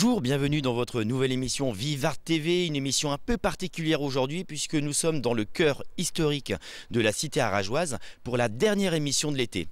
Bonjour, bienvenue dans votre nouvelle émission Vivart TV, une émission un peu particulière aujourd'hui puisque nous sommes dans le cœur historique de la cité arageoise pour la dernière émission de l'été.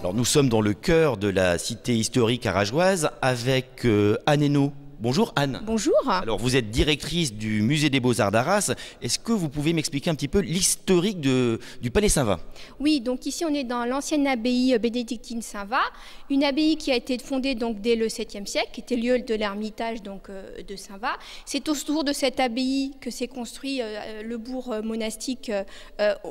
Alors nous sommes dans le cœur de la cité historique arageoise avec Anne Hainaut. Bonjour Anne. Bonjour. Alors vous êtes directrice du musée des Beaux-Arts d'Arras. Est-ce que vous pouvez m'expliquer un petit peu l'historique du Palais Saint-Va? Oui, donc ici on est dans l'ancienne abbaye bénédictine Saint-Va, une abbaye qui a été fondée donc dès le 7e siècle, qui était lieu de l'ermitage de Saint-Va. C'est autour de cette abbaye que s'est construit le bourg monastique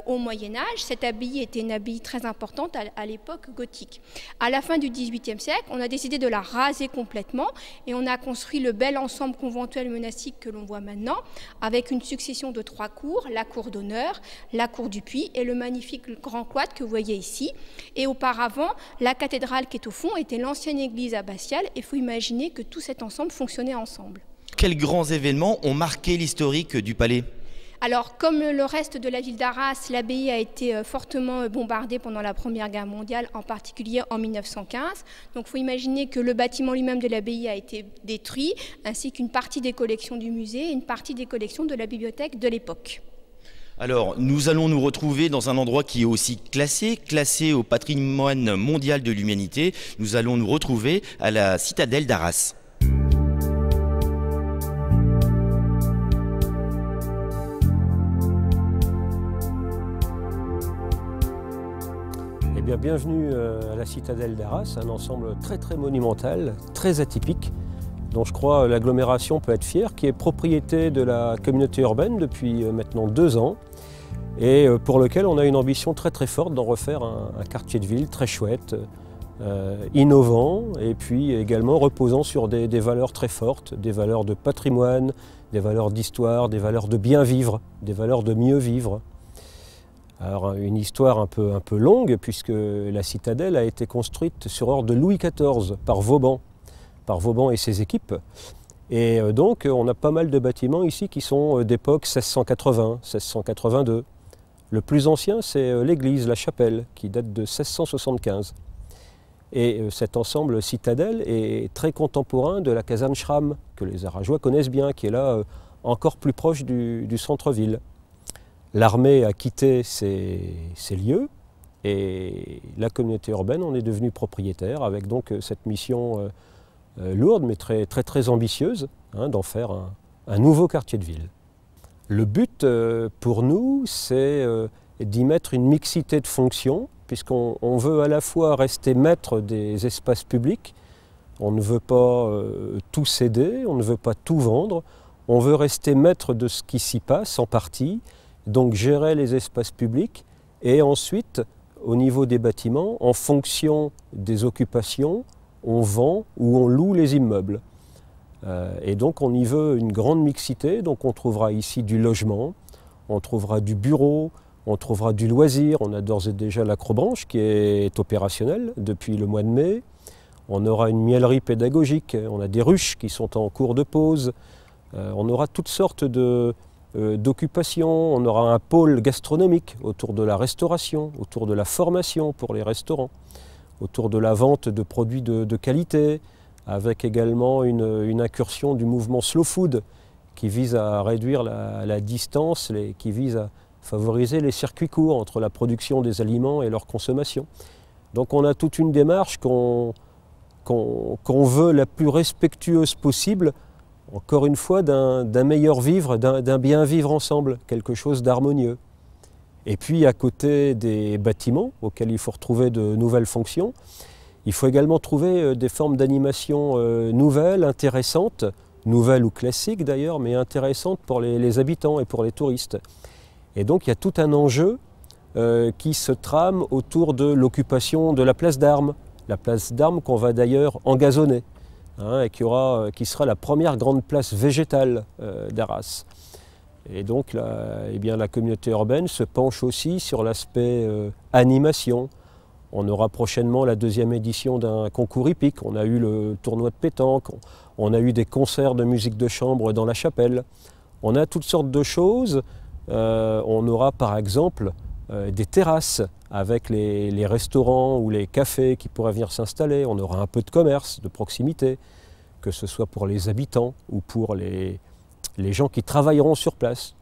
au Moyen-Âge. Cette abbaye était une abbaye très importante à l'époque gothique. À la fin du 18e siècle, on a décidé de la raser complètement et on a construit le bel ensemble conventuel monastique que l'on voit maintenant, avec une succession de 3 cours, la cour d'honneur, la cour du puits et le magnifique grand cloître que vous voyez ici. Et auparavant, la cathédrale qui est au fond était l'ancienne église abbatiale et il faut imaginer que tout cet ensemble fonctionnait ensemble. Quels grands événements ont marqué l'historique du palais? Alors, comme le reste de la ville d'Arras, l'abbaye a été fortement bombardée pendant la Première Guerre mondiale, en particulier en 1915. Donc, il faut imaginer que le bâtiment lui-même de l'abbaye a été détruit, ainsi qu'une partie des collections du musée et une partie des collections de la bibliothèque de l'époque. Alors, nous allons nous retrouver dans un endroit qui est aussi classé au patrimoine mondial de l'humanité. Nous allons nous retrouver à la citadelle d'Arras. Bienvenue à la citadelle d'Arras, un ensemble très monumental, très atypique, dont je crois l'agglomération peut être fière, qui est propriété de la communauté urbaine depuis maintenant 2 ans et pour lequel on a une ambition très forte d'en refaire un quartier de ville très chouette, innovant et puis également reposant sur des valeurs très fortes, des valeurs de patrimoine, des valeurs d'histoire, des valeurs de bien vivre, des valeurs de mieux vivre. Alors une histoire un peu longue puisque la citadelle a été construite sur ordre de Louis XIV par Vauban et ses équipes. Et donc on a pas mal de bâtiments ici qui sont d'époque 1680, 1682. Le plus ancien c'est l'église, la chapelle, qui date de 1675. Et cet ensemble citadelle est très contemporain de la caserne Schramm, que les Arageois connaissent bien, qui est là encore plus proche du centre-ville. L'armée a quitté ces lieux et la communauté urbaine en est devenue propriétaire avec donc cette mission lourde mais très ambitieuse d'en faire un nouveau quartier de ville. Le but pour nous c'est d'y mettre une mixité de fonctions puisqu'on veut à la fois rester maître des espaces publics, on ne veut pas tout céder, on ne veut pas tout vendre, on veut rester maître de ce qui s'y passe en partie, donc gérer les espaces publics et ensuite, au niveau des bâtiments, en fonction des occupations, on vend ou on loue les immeubles. Et donc on y veut une grande mixité, donc on trouvera ici du logement, on trouvera du bureau, on trouvera du loisir, on a d'ores et déjà l'acrobranche qui est opérationnelle depuis le mois de mai, on aura une miellerie pédagogique, on a des ruches qui sont en cours de pause, on aura toutes sortes de d'occupation, on aura un pôle gastronomique autour de la restauration, autour de la formation pour les restaurants, autour de la vente de produits de qualité, avec également une incursion du mouvement slow food qui vise à réduire la distance, qui vise à favoriser les circuits courts entre la production des aliments et leur consommation. Donc on a toute une démarche qu'on veut la plus respectueuse possible, encore une fois, d'un meilleur vivre, d'un bien vivre ensemble, quelque chose d'harmonieux. Et puis à côté des bâtiments auxquels il faut retrouver de nouvelles fonctions, il faut également trouver des formes d'animation nouvelles, intéressantes, nouvelles ou classiques d'ailleurs, mais intéressantes pour les habitants et pour les touristes. Et donc il y a tout un enjeu qui se trame autour de l'occupation de la place d'Armes. La place d'Armes qu'on va d'ailleurs engazonner, hein, et qui sera la première grande place végétale d'Arras. Et donc la communauté urbaine se penche aussi sur l'aspect animation. On aura prochainement la 2e édition d'un concours hippique. On a eu le tournoi de pétanque, on a eu des concerts de musique de chambre dans la chapelle. On a toutes sortes de choses. On aura par exemple des terrasses avec les restaurants ou les cafés qui pourraient venir s'installer. On aura un peu de commerce de proximité, que ce soit pour les habitants ou pour les gens qui travailleront sur place.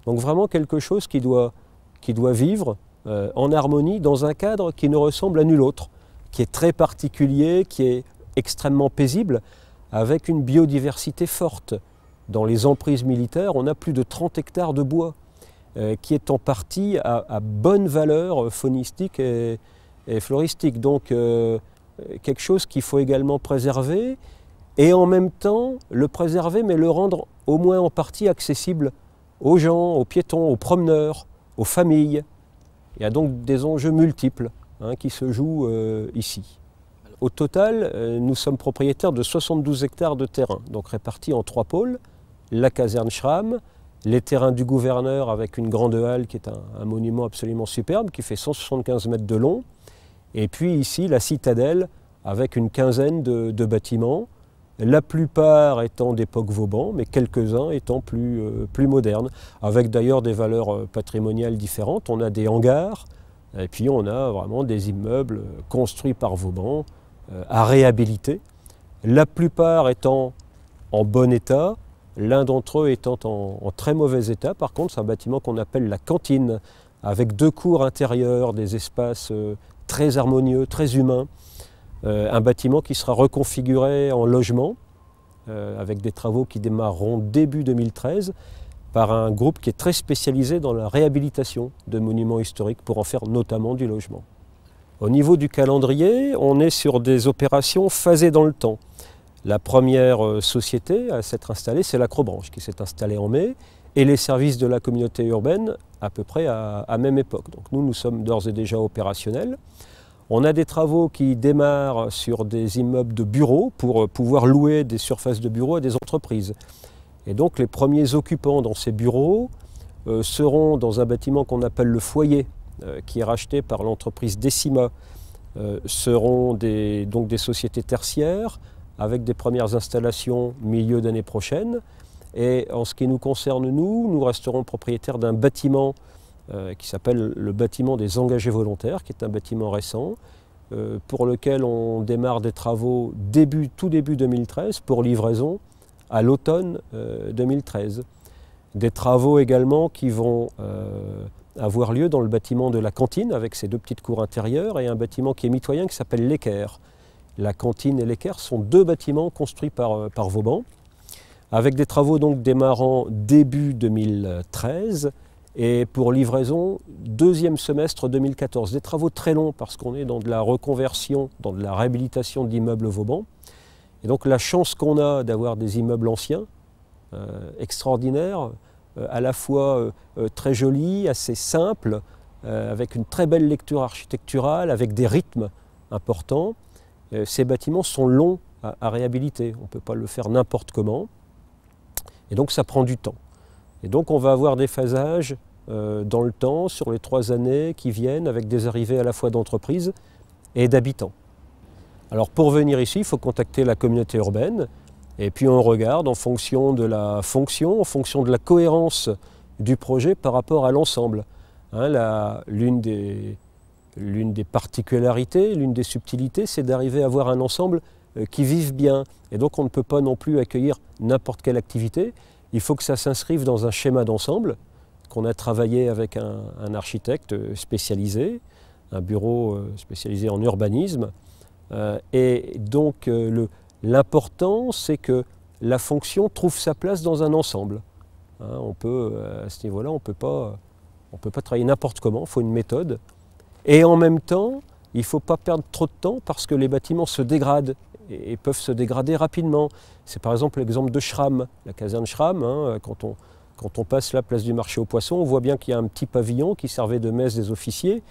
Donc vraiment quelque chose qui doit vivre en harmonie dans un cadre qui ne ressemble à nul autre, qui est très particulier, qui est extrêmement paisible, avec une biodiversité forte. Dans les emprises militaires, on a plus de 30 hectares de bois, qui est en partie à bonne valeur faunistique et floristique. Donc quelque chose qu'il faut également préserver, et en même temps le préserver, mais le rendre au moins en partie accessible aux gens, aux piétons, aux promeneurs, aux familles. Il y a donc des enjeux multiples qui se jouent ici. Au total, nous sommes propriétaires de 72 hectares de terrain, donc répartis en 3 pôles: la caserne Schramm, les terrains du gouverneur avec une grande halle qui est un monument absolument superbe, qui fait 175 mètres de long, et puis ici la citadelle avec une quinzaine de bâtiments, la plupart étant d'époque Vauban, mais quelques-uns étant plus modernes, avec d'ailleurs des valeurs patrimoniales différentes. On a des hangars, et puis on a vraiment des immeubles construits par Vauban, à réhabiliter, la plupart étant en bon état, l'un d'entre eux étant en très mauvais état. Par contre, c'est un bâtiment qu'on appelle la cantine, avec 2 cours intérieures, des espaces très harmonieux, très humains. Un bâtiment qui sera reconfiguré en logement, avec des travaux qui démarreront début 2013, par un groupe qui est très spécialisé dans la réhabilitation de monuments historiques pour en faire notamment du logement. Au niveau du calendrier, on est sur des opérations phasées dans le temps. La première société à s'être installée, c'est l'Acrobranche, qui s'est installée en mai, et les services de la communauté urbaine à peu près à même époque. Donc nous sommes d'ores et déjà opérationnels. On a des travaux qui démarrent sur des immeubles de bureaux pour pouvoir louer des surfaces de bureaux à des entreprises. Et donc les premiers occupants dans ces bureaux seront dans un bâtiment qu'on appelle le foyer, qui est racheté par l'entreprise Decima, seront donc des sociétés tertiaires avec des premières installations milieu d'année prochaine. Et en ce qui nous concerne, nous resterons propriétaires d'un bâtiment qui s'appelle le bâtiment des engagés volontaires, qui est un bâtiment récent, pour lequel on démarre des travaux tout début 2013 pour livraison à l'automne 2013. Des travaux également qui vont avoir lieu dans le bâtiment de la cantine avec ses 2 petites cours intérieures et un bâtiment qui est mitoyen qui s'appelle l'Équerre. La cantine et l'Équerre sont 2 bâtiments construits par Vauban, avec des travaux donc démarrant début 2013 et pour livraison 2e semestre 2014. Des travaux très longs parce qu'on est dans de la reconversion, dans de la réhabilitation d'immeubles Vauban. Et donc la chance qu'on a d'avoir des immeubles anciens, extraordinaires, à la fois très jolis, assez simples, avec une très belle lecture architecturale, avec des rythmes importants. Ces bâtiments sont longs à réhabiliter, on ne peut pas le faire n'importe comment. Et donc ça prend du temps. Et donc on va avoir des phasages dans le temps, sur les 3 années qui viennent, avec des arrivées à la fois d'entreprises et d'habitants. Alors pour venir ici, il faut contacter la communauté urbaine, et puis on regarde en fonction de la fonction, en fonction de la cohérence du projet par rapport à l'ensemble. Hein, l'une des particularités, l'une des subtilités, c'est d'arriver à avoir un ensemble qui vive bien. Et donc on ne peut pas non plus accueillir n'importe quelle activité. Il faut que ça s'inscrive dans un schéma d'ensemble qu'on a travaillé avec un architecte spécialisé, un bureau spécialisé en urbanisme. Et donc l'important, c'est que la fonction trouve sa place dans un ensemble. Hein, à ce niveau-là, on ne peut pas travailler n'importe comment, il faut une méthode. Et en même temps, il ne faut pas perdre trop de temps parce que les bâtiments se dégradent et peuvent se dégrader rapidement. C'est par exemple l'exemple de Schramm, la caserne Schramm. Hein, quand on passe la place du marché aux poissons, on voit bien qu'il y a un petit pavillon qui servait de messe des officiers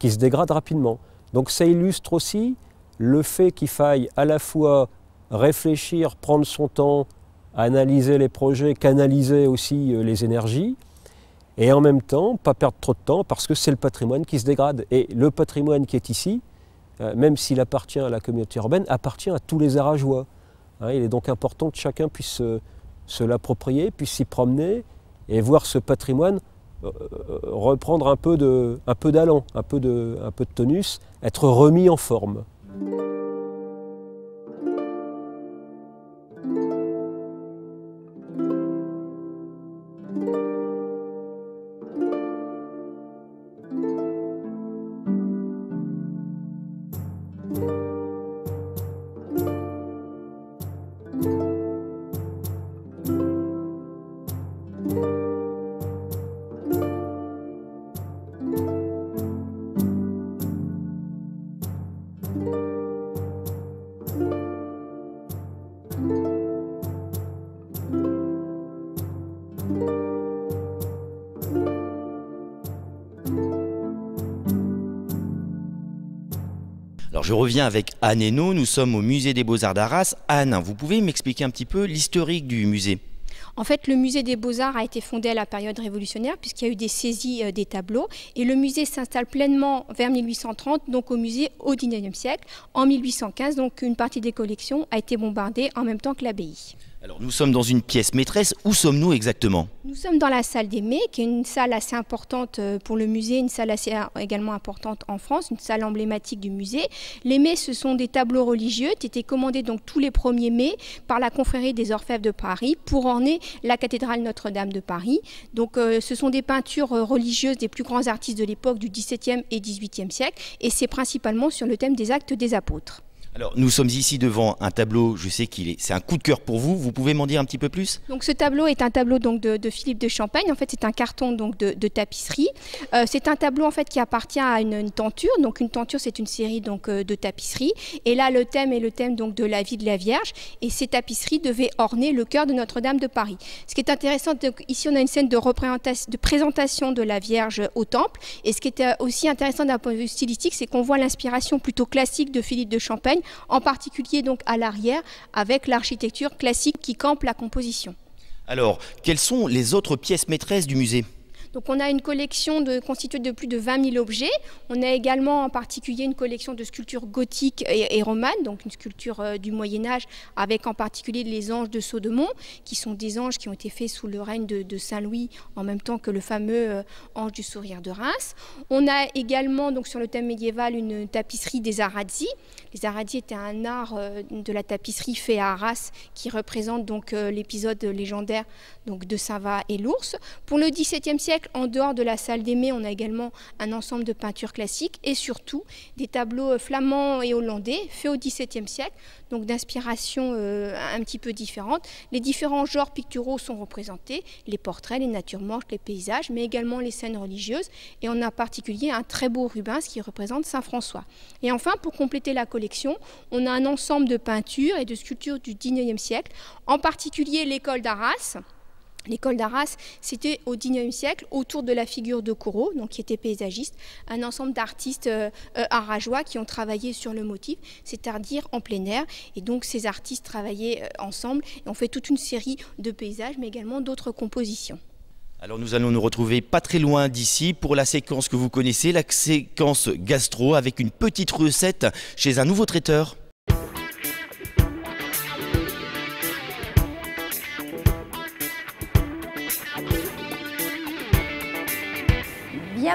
qui se dégrade rapidement. Donc ça illustre aussi le fait qu'il faille à la fois réfléchir, prendre son temps, analyser les projets, canaliser aussi les énergies, et en même temps, pas perdre trop de temps parce que c'est le patrimoine qui se dégrade. Et le patrimoine qui est ici, même s'il appartient à la communauté urbaine, appartient à tous les Arageois. Hein, il est donc important que chacun puisse se l'approprier, puisse s'y promener et voir ce patrimoine reprendre un peu d'allant, un peu de tonus, être remis en forme. Alors je reviens avec Anne Hainaut, nous sommes au musée des Beaux-Arts d'Arras. Anne, vous pouvez m'expliquer un petit peu l'historique du musée? En fait, le musée des Beaux-Arts a été fondé à la période révolutionnaire puisqu'il y a eu des saisies des tableaux et le musée s'installe pleinement vers 1830, donc au musée au XIXe siècle. En 1815, donc une partie des collections a été bombardée en même temps que l'abbaye. Alors nous sommes dans une pièce maîtresse, où sommes-nous exactement? Nous sommes dans la salle des mets, qui est une salle assez importante pour le musée, une salle assez également importante en France, une salle emblématique du musée. Les mets, ce sont des tableaux religieux qui étaient commandés donc tous les 1er mai par la confrérie des Orfèvres de Paris pour orner la cathédrale Notre-Dame de Paris. Donc ce sont des peintures religieuses des plus grands artistes de l'époque du XVIIe et XVIIIe siècle et c'est principalement sur le thème des actes des apôtres. Alors nous sommes ici devant un tableau, je sais c'est un coup de cœur pour vous, vous pouvez m'en dire un petit peu plus? Donc ce tableau est un tableau donc, de Philippe de Champagne, en fait c'est un carton donc, de tapisserie. C'est un tableau en fait qui appartient à une tenture, donc une tenture c'est une série donc, de tapisseries. Et là le thème est le thème donc, de la vie de la Vierge et ces tapisseries devaient orner le chœur de Notre-Dame de Paris. Ce qui est intéressant, donc, ici on a une scène de présentation de la Vierge au temple et ce qui est aussi intéressant d'un point de vue stylistique c'est qu'on voit l'inspiration plutôt classique de Philippe de Champagne, en particulier donc à l'arrière avec l'architecture classique qui campe la composition. Alors, quelles sont les autres pièces maîtresses du musée? Donc on a une collection constituée de plus de 20 000 objets. On a également en particulier une collection de sculptures gothiques et romanes, donc une sculpture du Moyen-Âge avec en particulier les anges de Saudemont, qui sont des anges qui ont été faits sous le règne de Saint-Louis en même temps que le fameux ange du sourire de Reims. On a également donc, sur le thème médiéval une tapisserie des Arazzi. Les Arazzi étaient un art de la tapisserie fait à Arras qui représente donc l'épisode légendaire donc, de Saint-Va et l'ours. Pour le XVIIe siècle, en dehors de la salle des mets, on a également un ensemble de peintures classiques et surtout des tableaux flamands et hollandais faits au XVIIe siècle, donc d'inspiration un petit peu différente. Les différents genres picturaux sont représentés, les portraits, les natures mortes, les paysages, mais également les scènes religieuses. Et on a en particulier un très beau Rubens qui représente Saint François. Et enfin, pour compléter la collection, on a un ensemble de peintures et de sculptures du XIXe siècle, en particulier l'école d'Arras. L'école d'Arras, c'était au XIXe siècle, autour de la figure de Corot, donc qui était paysagiste, un ensemble d'artistes arageois qui ont travaillé sur le motif, c'est-à-dire en plein air. Et donc ces artistes travaillaient ensemble et ont fait toute une série de paysages, mais également d'autres compositions. Alors nous allons nous retrouver pas très loin d'ici pour la séquence que vous connaissez, la séquence gastro, avec une petite recette chez un nouveau traiteur.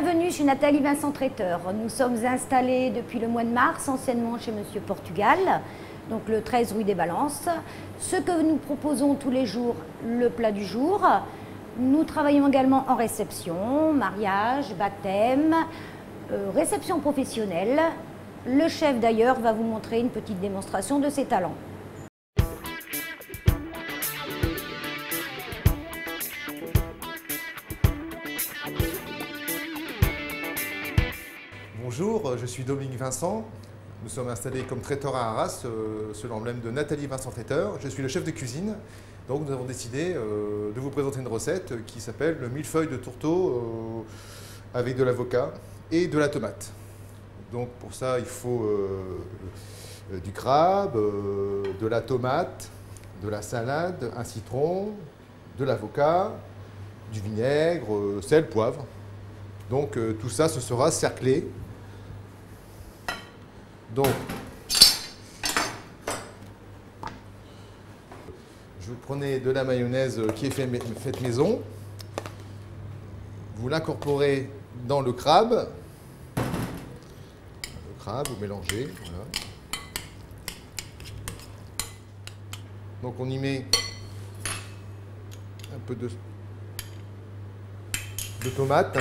Bienvenue chez Nathalie Vincent Traiteur. Nous sommes installés depuis le mois de mars, anciennement chez Monsieur Portugal, donc le 13 rue des Balances. Ce que nous proposons tous les jours, le plat du jour. Nous travaillons également en réception, mariage, baptême, réception professionnelle. Le chef d'ailleurs va vous montrer une petite démonstration de ses talents. Bonjour, je suis Dominique Vincent. Nous sommes installés comme traiteur à Arras, sous l'emblème de Nathalie Vincent Traiteur. Je suis le chef de cuisine. Donc nous avons décidé de vous présenter une recette qui s'appelle le millefeuille de tourteau avec de l'avocat et de la tomate. Donc pour ça, il faut du crabe, de la tomate, de la salade, un citron, de l'avocat, du vinaigre, sel, poivre. Donc tout ça, ce sera cerclé. Donc, vous prenez de la mayonnaise qui est faite maison, vous l'incorporez dans le crabe. Vous mélangez, voilà. Donc on y met un peu de tomate.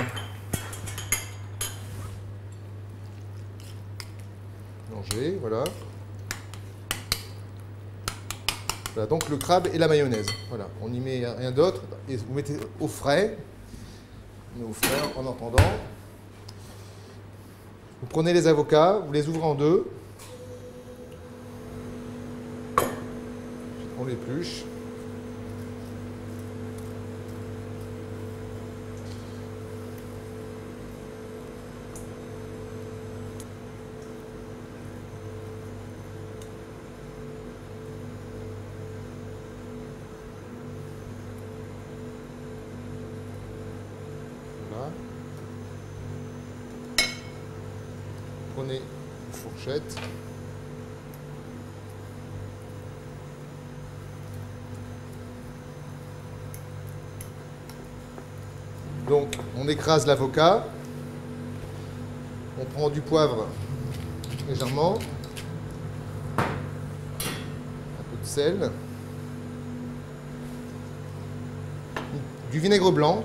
Mélanger, voilà. Voilà, donc le crabe et la mayonnaise. Voilà, on n'y met rien d'autre et vous mettez au frais. Au frais en entendant. Vous prenez les avocats, vous les ouvrez en deux. On l'épluche. Voilà. Prenez une fourchette. Donc, on écrase l'avocat. On prend du poivre légèrement. Un peu de sel. Du vinaigre blanc.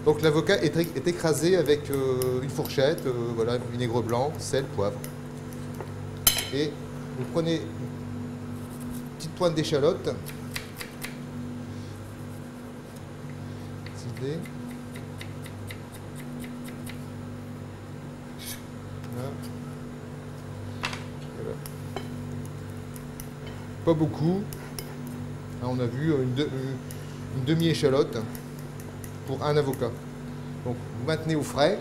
Donc l'avocat est écrasé avec une fourchette, voilà, vinaigre blanc, sel, poivre. Et vous prenez une petite pointe d'échalote, ciselée. Voilà. Voilà. Pas beaucoup. Là, on a vu une demi-échalote pour un avocat. Donc vous maintenez au frais.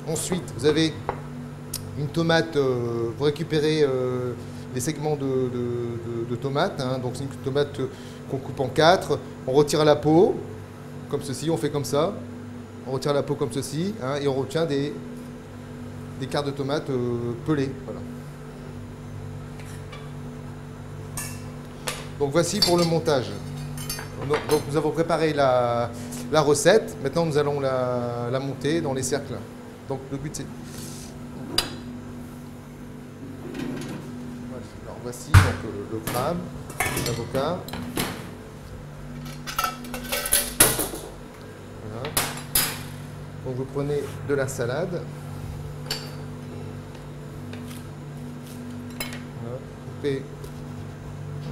Ensuite, vous avez une tomate, vous récupérez les segments de tomate, hein, donc c'est une tomate qu'on coupe en 4, on retire la peau, comme ceci, on fait comme ça, on retire la peau comme ceci, hein, et on retient des quarts de tomate pelés. Voilà. Donc voici pour le montage. Donc nous avons préparé la recette, maintenant nous allons la monter dans les cercles. Donc le but c'est... Alors voici donc, le crabe, l'avocat. Voilà. Donc vous prenez de la salade. Voilà. Coupez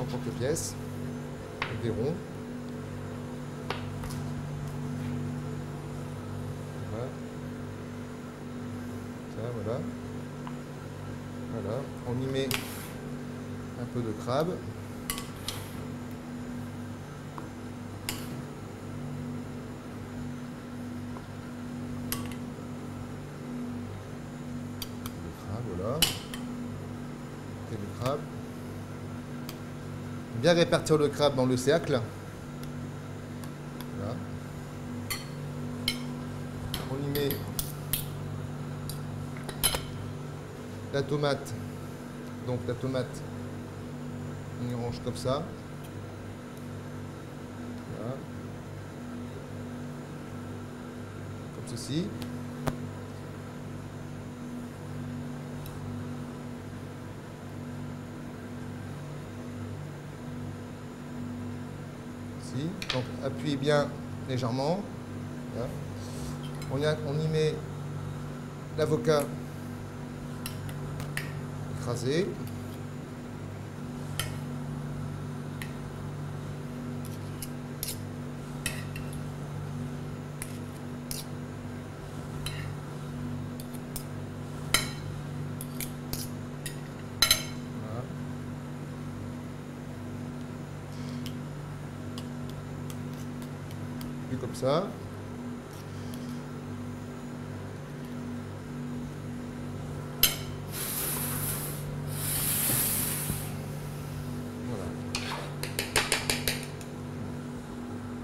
en quelques pièces, avec des ronds. Voilà. Ça, voilà. Voilà. On y met un peu de crabe. Le crabe, voilà. Et le crabe. Bien répartir le crabe dans le cercle. Voilà. On y met La tomate, donc la tomate, on y range comme ça. Voilà. Comme ceci. Ici. Donc appuyez bien légèrement. Voilà. On y met l'avocat écrasé. Voilà. Puis comme ça.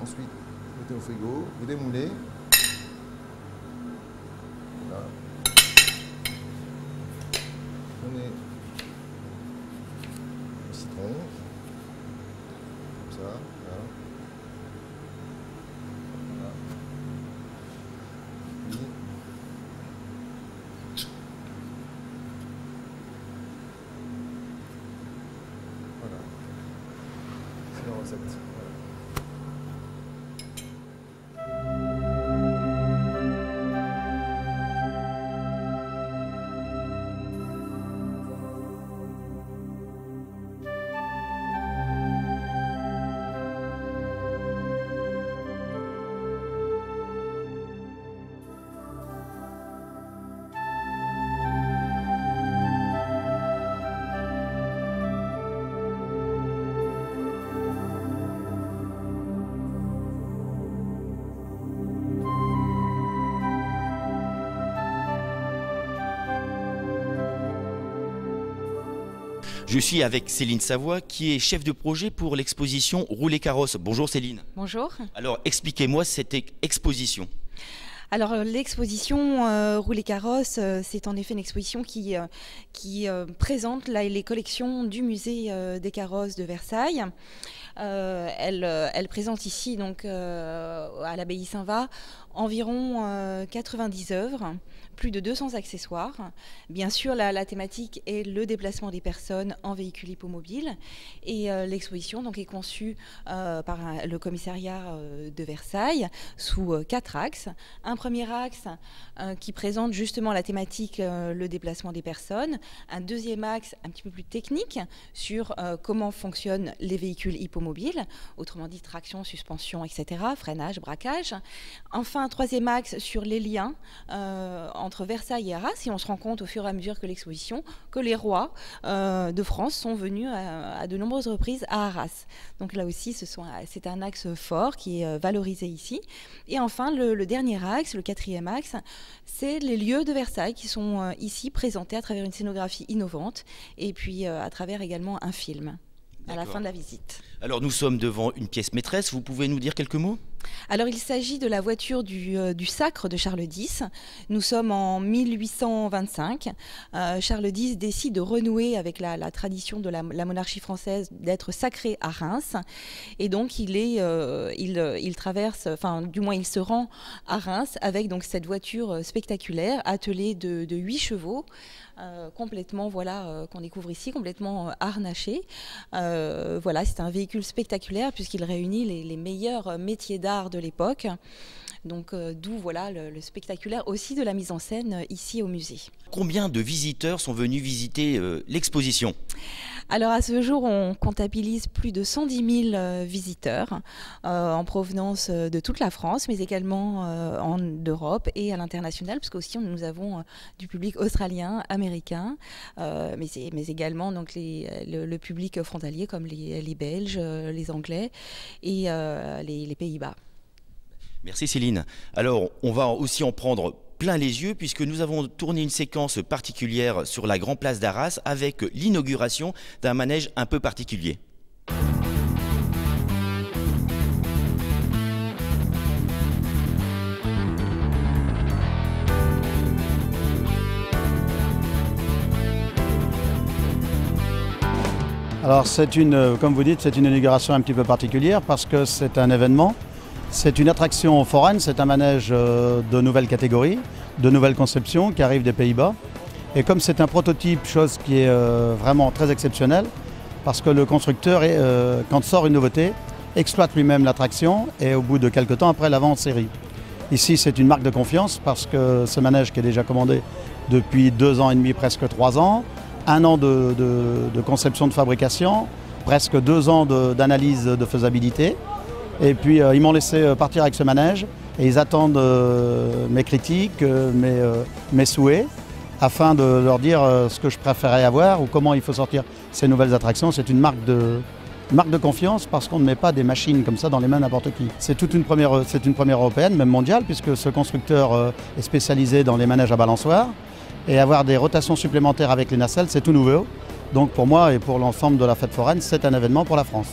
Ensuite, vous mettez au frigo, vous démoulez. Voilà. Prenez le citron. Comme ça. Voilà. Voilà. Puis, voilà. C'est la recette. Voilà. Je suis avec Céline Savoie qui est chef de projet pour l'exposition Rouler Carrosse. Bonjour Céline. Bonjour. Alors expliquez-moi cette exposition. Alors l'exposition Rouler Carrosse, c'est en effet une exposition qui présente les collections du musée des carrosses de Versailles. Elle présente ici donc à l'abbaye Saint-Va environ 90 œuvres, plus de 200 accessoires. Bien sûr, la thématique est le déplacement des personnes en véhicule hippomobile. Et l'exposition donc, est conçue par le commissariat de Versailles sous 4 axes. Un premier axe qui présente justement la thématique le déplacement des personnes. Un deuxième axe un petit peu plus technique sur comment fonctionnent les véhicules hippomobiles, autrement dit traction, suspension, etc., freinage, braquage. Enfin, un troisième axe sur les liens entre Versailles et Arras, et on se rend compte au fur et à mesure que l'exposition, que les rois de France sont venus à de nombreuses reprises à Arras. Donc là aussi, c'est un axe fort qui est valorisé ici. Et enfin, le dernier axe, le quatrième axe, c'est les lieux de Versailles qui sont ici présentés à travers une scénographie innovante et puis à travers également un film à la fin de la visite. Alors nous sommes devant une pièce maîtresse, vous pouvez nous dire quelques mots ? Alors il s'agit de la voiture du sacre de Charles X. Nous sommes en 1825. Charles X décide de renouer avec la tradition de la monarchie française d'être sacré à Reims. Et donc il traverse, enfin du moins il se rend à Reims avec donc cette voiture spectaculaire attelée de 8 chevaux. Complètement, voilà, qu'on découvre ici, complètement harnaché. Voilà, c'est un véhicule spectaculaire puisqu'il réunit les meilleurs métiers d'art de l'époque. Donc d'où voilà le spectaculaire aussi de la mise en scène ici au musée. Combien de visiteurs sont venus visiter l'exposition ? Alors à ce jour, on comptabilise plus de 110 000 visiteurs en provenance de toute la France, mais également en Europe et à l'international, parce qu'aussi nous avons du public australien, américain, mais également donc le public frontalier comme les Belges, les Anglais et les Pays-Bas. Merci Céline. Alors on va aussi en prendre plein les yeux puisque nous avons tourné une séquence particulière sur la Grande Place d'Arras avec l'inauguration d'un manège un peu particulier. Alors comme vous dites, c'est une inauguration un petit peu particulière parce que c'est un événement, c'est une attraction foraine, c'est un manège de nouvelle catégorie, de nouvelle conception qui arrive des Pays-Bas. Et comme c'est un prototype, chose qui est vraiment très exceptionnelle, parce que le constructeur, quand sort une nouveauté, exploite lui-même l'attraction et au bout de quelques temps après la vend en série. Ici c'est une marque de confiance parce que ce manège qui est déjà commandé depuis 2 ans et demi, presque 3 ans, 1 an de conception de fabrication, presque 2 ans d'analyse de faisabilité. Et puis ils m'ont laissé partir avec ce manège et ils attendent mes critiques, mes souhaits, afin de leur dire ce que je préférais avoir ou comment il faut sortir ces nouvelles attractions. C'est une marque de confiance parce qu'on ne met pas des machines comme ça dans les mains n'importe qui. C'est une première européenne, même mondiale, puisque ce constructeur est spécialisé dans les manèges à balançoire. Et avoir des rotations supplémentaires avec les nacelles, c'est tout nouveau. Donc pour moi et pour l'ensemble de la fête foraine, c'est un événement pour la France.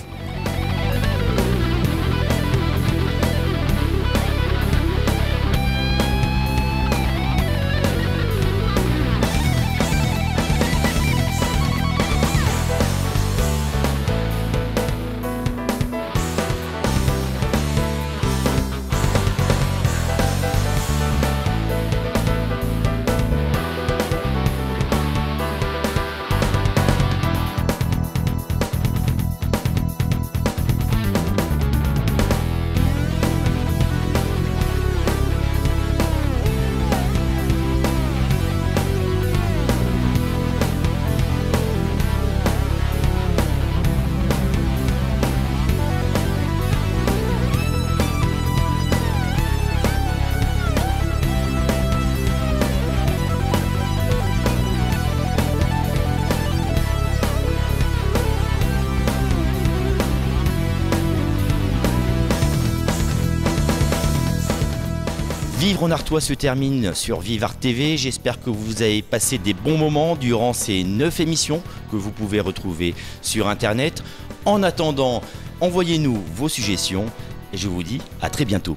Vivre en Artois se termine sur Vivart TV. J'espère que vous avez passé des bons moments durant ces 9 émissions que vous pouvez retrouver sur Internet. En attendant, envoyez-nous vos suggestions et je vous dis à très bientôt.